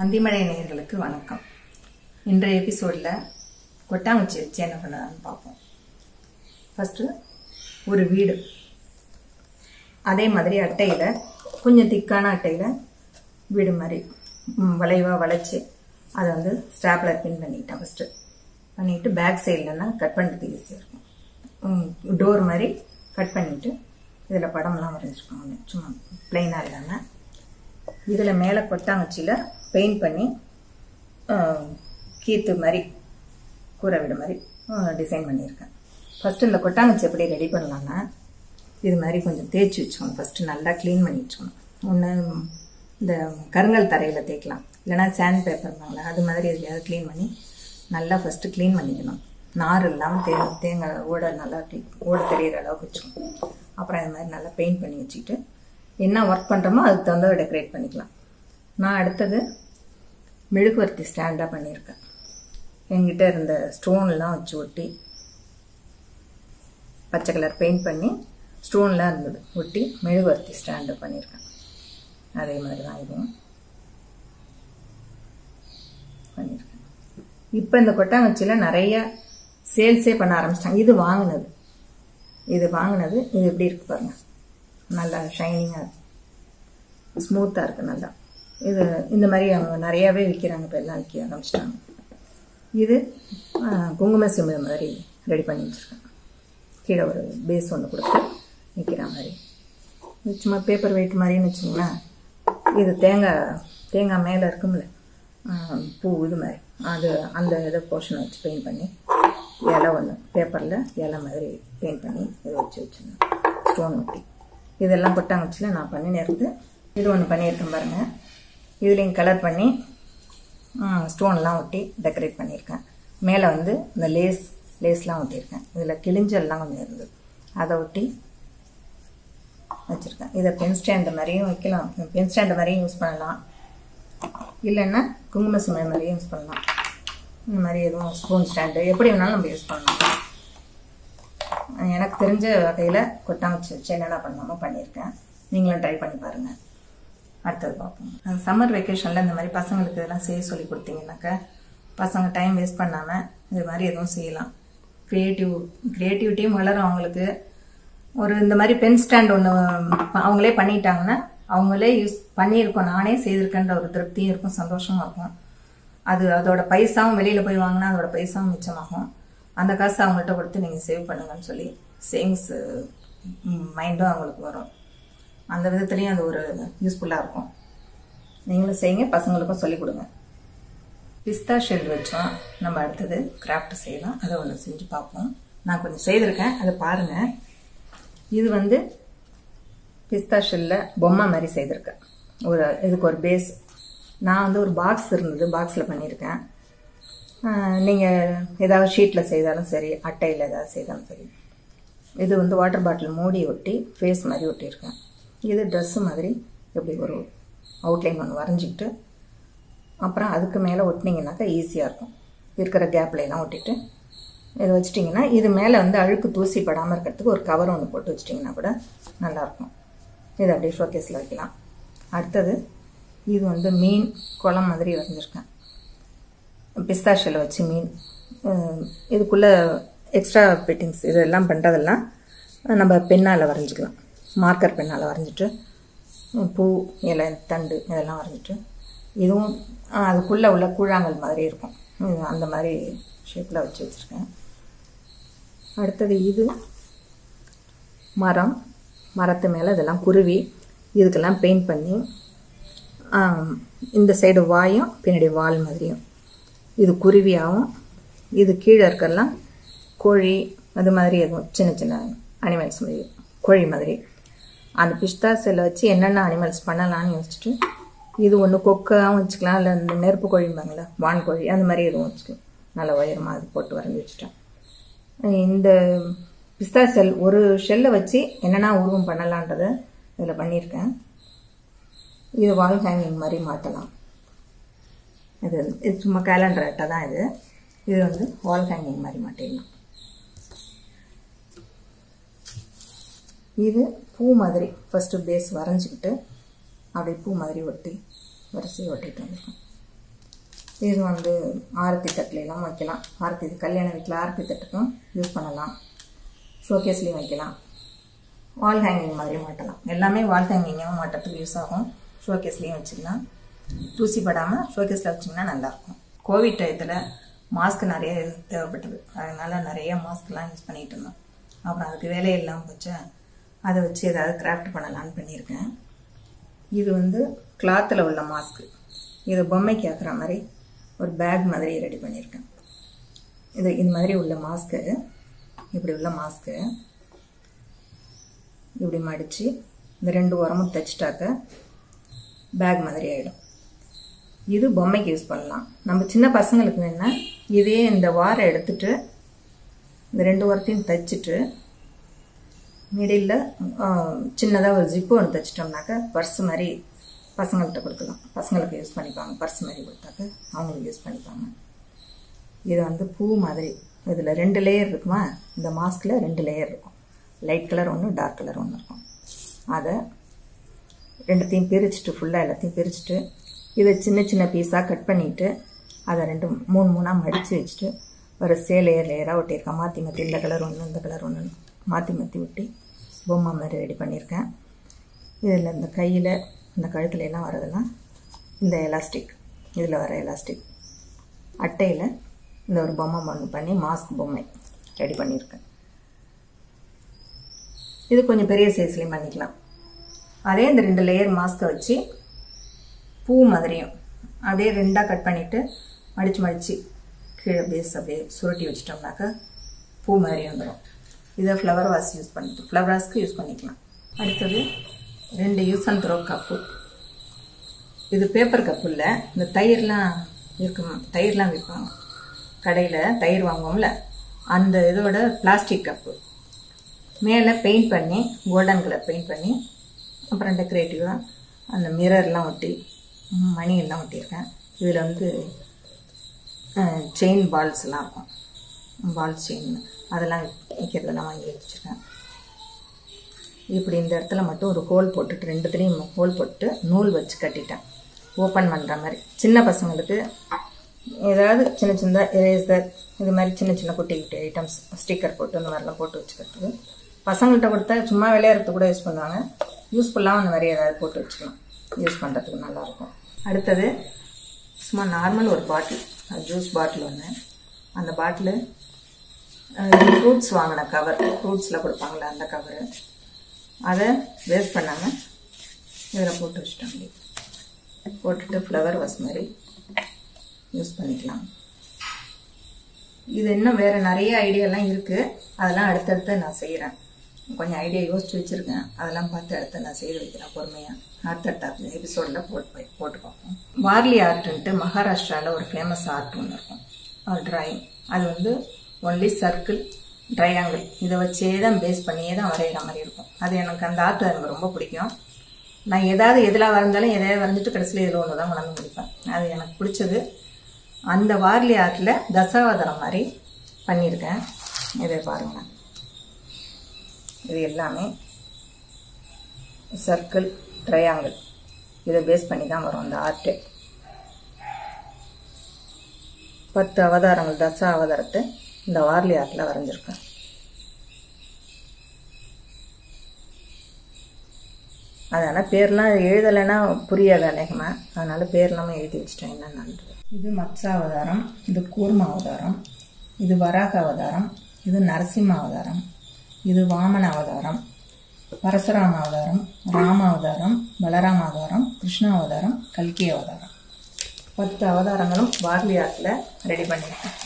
அந்திமழை நேயர்களுக்கு வணக்கம். இன்றைய எபிசோடில் கொட்டாங்குச்சி வச்சு என்ன பண்ணலான்னு பார்ப்போம். ஃபஸ்ட்டு ஒரு வீடு, அதே மாதிரி அட்டையில் கொஞ்சம் திக்கான அட்டையில் வீடு மாதிரி வளைவாக வளைச்சி அதை வந்து ஸ்டாப்லர் பின் பண்ணிக்கிட்டேன். ஃபஸ்ட்டு பண்ணிவிட்டு பேக் சைட்லன்னா கட் பண்ணுறதுக்கு ஈஸியாக இருக்கும். டோர் மாதிரி கட் பண்ணிவிட்டு இதில் படம்லாம் வரைஞ்சிருக்கோம், சும்மா பிளெயினாக இல்லாமல். இதில் மேலே கொட்டாங்குச்சியில் பெயிண்ட் பண்ணி கீத்து மாதிரி கூரை வீடு மாதிரி டிசைன் பண்ணியிருக்கேன். ஃபஸ்ட்டு இந்த கொட்டாங்குச்சி எப்படி ரெடி பண்ணலான்னா, இது மாதிரி கொஞ்சம் தேய்ச்சி வச்சுக்கணும். ஃபஸ்ட்டு நல்லா க்ளீன் பண்ணி வச்சுக்கணும். ஒன்று இந்த கருங்கல் தரையில் தேய்க்கலாம், இல்லைனா சாண்ட் பேப்பர்னால அது மாதிரி எதுலையாவது க்ளீன் பண்ணி நல்லா ஃபஸ்ட்டு க்ளீன் பண்ணிக்கணும். நார் இல்லாமல் தேங்காய் ஓட நல்லா ஓட தெரிகிற அளவுக்கு வச்சுக்கணும். அப்புறம் இது மாதிரி நல்லா பெயிண்ட் பண்ணி வச்சுக்கிட்டு என்ன ஒர்க் பண்ணுறோமோ அதுக்கு தகுந்த டெக்கரேட் பண்ணிக்கலாம். நான் அடுத்தது மெழுகுவர்த்தி ஸ்டாண்டாக பண்ணியிருக்கேன். என்கிட்ட இருந்த ஸ்டோன்லாம் வச்சு ஒட்டி பச்சை கலர் பெயிண்ட் பண்ணி ஸ்டோன்லாம் இருந்தது ஒட்டி மெழுகுவர்த்தி ஸ்டாண்டு பண்ணியிருக்கேன். அதே மாதிரி தான் இதுவும் பண்ணியிருக்கேன். இப்போ இந்த கொட்டாங்குச்சியில் நிறைய சேல்ஸே பண்ண ஆரம்பிச்சிட்டாங்க. இது வாங்கினது இது எப்படி இருக்கு பாருங்க, நல்லா ஷைனிங்காக இருக்கு, ஸ்மூத்தாக இருக்குது நல்லா. இது இந்த மாதிரி அவங்க நிறையாவே விற்கிறாங்க, இப்போ எல்லாம் விற்க ஆரம்பிச்சிட்டாங்க. இது குங்கும சிமிழ் மாதிரி ரெடி பண்ணி வச்சுருக்கேன். கீழே ஒரு பேஸ் ஒன்று கொடுத்து விற்கிற மாதிரி, சும்மா பேப்பர் வெயிட் மாதிரின்னு வச்சுங்களேன். இது தேங்காய் மேலே இருக்கும்ல பூ, இது மாதிரி அது அந்த இதை போர்ஷனை வச்சு பெயிண்ட் பண்ணி இலை ஒன்று பேப்பரில் இலை மாதிரி பெயிண்ட் பண்ணி இதை வச்சுருந்தேன், ஸ்டோன் ஒட்டி. இதெல்லாம் கொட்டாங்குச்சியில் நான் பண்ணினே இருந்து இது ஒன்று பண்ணியிருக்கேன் பாருங்கள். இதுலேயும் கலர் பண்ணி ஸ்டோன்லாம் ஒட்டி டெக்கரேட் பண்ணியிருக்கேன். மேலே வந்து இந்த லேஸ்லாம் ஒட்டியிருக்கேன். இதில் கிழிஞ்சல்லாம் கொஞ்சம் இருந்தது, அதை ஒட்டி வச்சுருக்கேன். இதை பென் ஸ்டாண்டு மாதிரியும் வைக்கலாம், பென் ஸ்டாண்டு மாதிரியும் யூஸ் பண்ணலாம், இல்லைன்னா குங்கும சிமிழ் மாதிரியும் யூஸ் பண்ணலாம். இந்த மாதிரி எதுவும் ஸ்பூன் ஸ்டாண்டு எப்படி வேணாலும் நம்ம யூஸ் பண்ணலாம். எனக்கு தெரிஞ்ச வகையில் கொட்டாங்குச்சி வச்சு என்னென்ன பண்ணாமோ பண்ணியிருக்கேன். நீங்களும் ட்ரை பண்ணி பாருங்கள். அடுத்தது பார்ப்போம். சம்மர் வெக்கேஷனில் இந்த மாதிரி பசங்களுக்கு இதெல்லாம் செய்ய சொல்லி கொடுத்தீங்கன்னாக்கா பசங்க டைம் வேஸ்ட் பண்ணாமல் இது மாதிரி எதுவும் செய்யலாம். க்ரியேட்டிவிட்டியும் வளரும் அவங்களுக்கு. ஒரு இந்த மாதிரி பென் ஸ்டாண்ட் ஒன்று அவங்களே பண்ணிட்டாங்கன்னா அவங்களே யூஸ் பண்ணியிருக்கோம், நானே செய்திருக்கேன்ற ஒரு திருப்தியும் இருக்கும், சந்தோஷமாக இருக்கும். அதோட பைசாவும் வெளியில் போய் வாங்கினா அதோட பைசாவும் மிச்சமாகும். அந்த காசு அவங்கள்ட்ட கொடுத்து நீங்கள் சேவ் பண்ணுங்கன்னு சொல்லி சேவிங்ஸ் மைண்டும் அவங்களுக்கு வரும். அந்த விதத்துலேயும் அது ஒரு யூஸ்ஃபுல்லாக இருக்கும். நீங்களும் செய்யுங்க, பசங்களுக்கும் சொல்லிக் கொடுங்க. பிஸ்தா ஷெல் வச்சோம் நம்ம அடுத்தது கிராஃப்ட் செய்யலாம். அதை ஒன்று செஞ்சு பார்ப்போம். நான் கொஞ்சம் செய்திருக்கேன், அதை பாருங்கள். இது வந்து பிஸ்தா ஷெல்லில் பொம்மை மாதிரி செய்திருக்கேன். இதுக்கு ஒரு பேஸ் நான் வந்து ஒரு பாக்ஸ் இருந்தது, பாக்ஸில் பண்ணியிருக்கேன். நீங்கள் ஏதாவது ஷீட்டில் செய்தாலும் சரி, அட்டையில் ஏதாவது செய்தாலும் சரி. இது வந்து வாட்டர் பாட்டில் மூடி ஒட்டி ஃபேஸ் மாதிரி ஒட்டியிருக்கேன். இது ட்ரெஸ்ஸு மாதிரி எப்படி ஒரு அவுட்லைன் ஒன்று வரைஞ்சிக்கிட்டு அப்புறம் அதுக்கு மேலே ஒட்டினீங்கன்னாக்கா ஈஸியாக இருக்கும். இருக்கிற கேப்லாம் ஒட்டிட்டு இதை வச்சிட்டிங்கன்னா இது மேலே வந்து அழுக்கு தூசி படாமல் இருக்கிறதுக்கு ஒரு கவர் ஒன்று போட்டு வச்சிட்டிங்கன்னா கூட நல்லாயிருக்கும். இதை அப்படியே ஷோகேஸில் வைக்கலாம். அடுத்தது இது வந்து மீன் குளம் மாதிரி வரைஞ்சிருக்கேன். பிஸ்தா ஷெல்லை வச்சு மீன், இதுக்குள்ளே எக்ஸ்ட்ரா ஃபிட்டிங்ஸ் இதெல்லாம் பண்ணுறதெல்லாம் நம்ம பெண்ணால் வரைஞ்சிக்கலாம். மார்க்கர் பெண்ணால் வரைஞ்சிட்டு பூ இலை தண்டு இதெல்லாம் வரைஞ்சிட்டு இதுவும் அதுக்குள்ளே உள்ள கூழாங்கல் மாதிரி இருக்கும், அந்த மாதிரி ஷேப்பில் வச்சு வச்சுருக்கேன். அடுத்தது இது மரத்து மேலே இதெல்லாம் குருவி, இதுக்கெல்லாம் பெயிண்ட் பண்ணி இந்த சைடு வாயும் பின்னாடி வால் மாதிரியும் இது குருவியாகவும், இது கீழே இருக்கிறலாம் கோழி அது மாதிரி எதுவும் சின்ன சின்ன அனிமல்ஸ் மாதிரி கோழி மாதிரி. அந்த பிஸ்தா ஷெல்லை வச்சு என்னென்ன அனிமல்ஸ் பண்ணலான்னு யோசிச்சுட்டு இது ஒன்று கொக்காகவும் வச்சுக்கலாம், இல்லை இந்த நெருப்பு கோழிம்பாங்களா வான்கோழி அந்த மாதிரி எதுவும் வச்சுக்கலாம். நல்ல உயரமாக அது போட்டு வரைஞ்சி வச்சுட்டேன். இந்த பிஸ்தா ஒரு ஷெல்லை வச்சு என்னென்ன உருவம் பண்ணலான்றதை இதில் பண்ணியிருக்கேன். இது வால் ஹேங்கிங் மாதிரி மாற்றலாம். இது சும்மா கேலண்டர் அட்டை தான். இது வந்து வால் ஹேங்கிங் மாதிரி மாட்டிடலாம். இது பூ மாதிரி ஃபஸ்ட்டு பேஸ் வரைஞ்சிக்கிட்டு அப்படியே பூ மாதிரி ஒட்டி வரிசையை ஒட்டிட்டு வந்துருக்கோம். இது வந்து ஆரத்தி தட்டுலாம் வைக்கலாம். ஆரத்தி கல்யாண வீட்டில் ஆரத்தி தட்டுக்கும் யூஸ் பண்ணலாம். ஷோகேஸ்லேயும் வைக்கலாம். வால் ஹேங்கிங் மாதிரி மாட்டலாம். எல்லாமே வால் ஹேங்கிங்காகவும் மாட்டுறதுக்கு யூஸ் ஆகும். ஷோகேஸ்லேயும் வச்சுக்கலாம். தூசி படாமல் ஷோகேஸில் வச்சிங்கன்னா நல்லாயிருக்கும். கோவிட் டயத்தில் மாஸ்க் நிறைய தேவைப்பட்டது. அதனால் நிறைய மாஸ்க்லாம் யூஸ் பண்ணிகிட்டு இருந்தோம். அப்புறம் அதுக்கு வேலையே இல்லாமல் போச்சு. அதை வச்சு ஏதாவது கிராஃப்ட் பண்ணலான்னு பண்ணியிருக்கேன். இது வந்து கிளாத்தில் உள்ள மாஸ்க்கு. இது பொம்மைக்கு ஆக்குற மாதிரி ஒரு பேக் மாதிரி ரெடி பண்ணியிருக்கேன். இது மாதிரி உள்ள மாஸ்க்கு, இப்படி உள்ள மாஸ்க்கு இப்படி மடித்து இந்த 2 ஓரமும் தைச்சிட்டாக்க பேக் மாதிரி ஆகிடும். இது பொம்மைக்கு யூஸ் பண்ணலாம். நம்ம சின்ன பசங்களுக்கு வேணா இதே இந்த வாரை எடுத்துட்டு இந்த 2 ஓரத்தையும் தைச்சிட்டு மிடில் சின்னதாக ஒரு ஜிப்பு ஒன்று தைச்சிட்டோம்னாக்க பர்ஸ் மாதிரி பசங்கள்கிட்ட கொடுக்கலாம். பசங்களுக்கு யூஸ் பண்ணிப்பாங்க. பர்ஸ் மாதிரி கொடுத்தாக்க அவங்களுக்கு யூஸ் பண்ணிப்பாங்க. இது வந்து பூ மாதிரி. இதில் 2 லேயர் இருக்குமா? இந்த மாஸ்கில் 2 லேயர் இருக்கும். லைட் கலர் ஒன்று, டார்க் கலர் ஒன்று இருக்கும். அதை 2த்தையும் பிரிச்சுட்டு, ஃபுல்லாக எல்லாத்தையும் பிரிச்சுட்டு இதை சின்ன சின்ன பீஸாக கட் பண்ணிவிட்டு அதை 3 மடித்து வச்சுட்டு ஒரு லேயராக ஒட்டியிருக்கேன். மாற்றி மாற்றி இந்த கலர் ஒன்று, இந்த கலர் ஒன்று மாற்றி மாற்றி ஒட்டி பொம்மை மாதிரி ரெடி பண்ணியிருக்கேன். இதில் இந்த கையில் இந்த கழுத்துல எல்லாம் வரதெல்லாம் இந்த எலாஸ்டிக், இதில் வர எலாஸ்டிக் அட்டையில் இந்த ஒரு பொம்மை பண்ணி மாஸ்க் பொம்மை ரெடி பண்ணியிருக்கேன். இது கொஞ்சம் பெரிய சைஸ்லேயும் பண்ணிக்கலாம். அதே இந்த 2 லேயர் மாஸ்க்கை வச்சு பூ மாதிரியும் அப்படியே 2ஆக கட் பண்ணிவிட்டு மடித்து கீழே பேஸ் அப்படியே சுருட்டி வச்சிட்டோம்னாக்கா பூ மாதிரி வந்துடும். இதை ஃப்ளவர் வாஸ்க்கு யூஸ் பண்ணிக்கலாம். அடுத்தது 2 யூஸ் அண்ட் த்ரோ கப்பு. இது பேப்பர் கப்பு இல்லை, இந்த தயிர்லாம் விற்பாங்க கடையில், தயிர் வாங்குவோம்ல, அந்த இதோட பிளாஸ்டிக் கப்பு. மேலே பெயிண்ட் பண்ணி கோல்டன் கலர் பெயிண்ட் பண்ணி அப்புறம் டெக்கரேட்டிவாக அந்த மிரர்லாம் ஒட்டி மணி எல்லாம் ஒட்டியிருக்கேன். இதில் வந்து செயின் பால்ஸ்லாம் இருக்கும். பால்ஸ் செயின் அதெல்லாம் விற்கிறதெல்லாம் வாங்கி வச்சுருக்கேன். இப்படி இந்த இடத்துல மட்டும் ஒரு ஹோல் போட்டுட்டு 2த்துலேயும் ஹோல் போட்டு நூல் வச்சு கட்டிட்டேன். ஓப்பன் பண்ணுற மாதிரி சின்ன பசங்களுக்கு ஏதாவது சின்ன சின்ன எரேசர் இது மாதிரி சின்ன சின்ன குட்டி குட்டி ஐட்டம்ஸ் ஸ்டிக்கர் போட்டு இந்த மாதிரிலாம் போட்டு வச்சுக்கிறதுக்கு. பசங்கள்கிட்ட கொடுத்தா சும்மா விளையாடுறதுக்கு கூட யூஸ் பண்ணுவாங்க. யூஸ்ஃபுல்லாகவும் அந்த மாதிரி ஏதாவது போட்டு வச்சுக்கலாம். யூஸ் பண்ணுறதுக்கு நல்லாயிருக்கும். அடுத்தது சும்மா நார்மல் ஒரு பாட்டில், ஜூஸ் பாட்டில் ஒன்று. அந்த பாட்டில் ஃப்ரூட்ஸ் வாங்கின கவர், ஃப்ரூட்ஸில் கொடுப்பாங்களே அந்த கவரு, அதை வேஸ்ட் பண்ணாமல் இதில் போட்டு வச்சுட்டோம். போட்டுட்டு ஃப்ளவர் வாஸ் மாதிரி யூஸ் பண்ணிக்கலாம். இது இன்னும் வேறு நிறைய ஐடியாலாம் இருக்குது. அதெல்லாம் அடுத்தடுத்து நான் செய்கிறேன். கொஞ்சம் ஐடியா யோசிச்சு வச்சுருக்கேன். அதெல்லாம் பார்த்து அடுத்து நான் செய்து வைக்கிறேன் பொறுமையாக. அடுத்த எபிசோடில் போட்டு பார்ப்போம். வார்லி ஆர்ட்டுன்ட்டு மகாராஷ்டிராவில் ஒரு ஃபேமஸ் ஆர்ட் ஒன்று இருக்கும், ட்ராயிங். அது வந்து ஒன்லி சர்க்கிள், ட்ரையாங்கிள் இதை வச்சே தான் பேஸ் பண்ணியே தான் வரைகிற மாதிரி இருக்கும். அது எனக்கு அந்த ஆர்ட் எனக்கு ரொம்ப பிடிக்கும். நான் எதில் வரைஞ்சாலும் எதையாவது வரைஞ்சிட்டு கடைசியில் இதில் ஒன்று தான் உணர்ந்து முடிப்பேன். அது எனக்கு பிடிச்சது. அந்த வார்லி ஆர்ட்டில் தசாவதாரம் மாதிரி பண்ணியிருக்கேன். இதை பாருங்கள். இது எல்லாமே சர்க்கிள், ட்ரையாங்கிள் இதை பேஸ் பண்ணி தான் வரும் அந்த ஆர்ட்டு. 10 அவதாரங்கள், தச அவதாரத்தை இந்த வார்லி ஆர்ட்டில் வரைஞ்சிருக்கேன். அதனால் பேர்லாம் எழுதலைன்னா புரியாது அநேகமாக. அதனால் பேர்லாமே எழுதி வச்சிட்டேன் என்னென்னு. இது மத்ஸ்ய அவதாரம், இது கூர்ம அவதாரம், இது வராக அவதாரம், இது நரசிம்ம அவதாரம், இது வாமன அவதாரம், பரசுராம அவதாரம், ராம அவதாரம், பலராம அவதாரம், கிருஷ்ண அவதாரம், கல்கி அவதாரம். 10 அவதாரங்களும் வார்லி ஆர்ட்டில் ரெடி பண்ணியிருக்கேன்.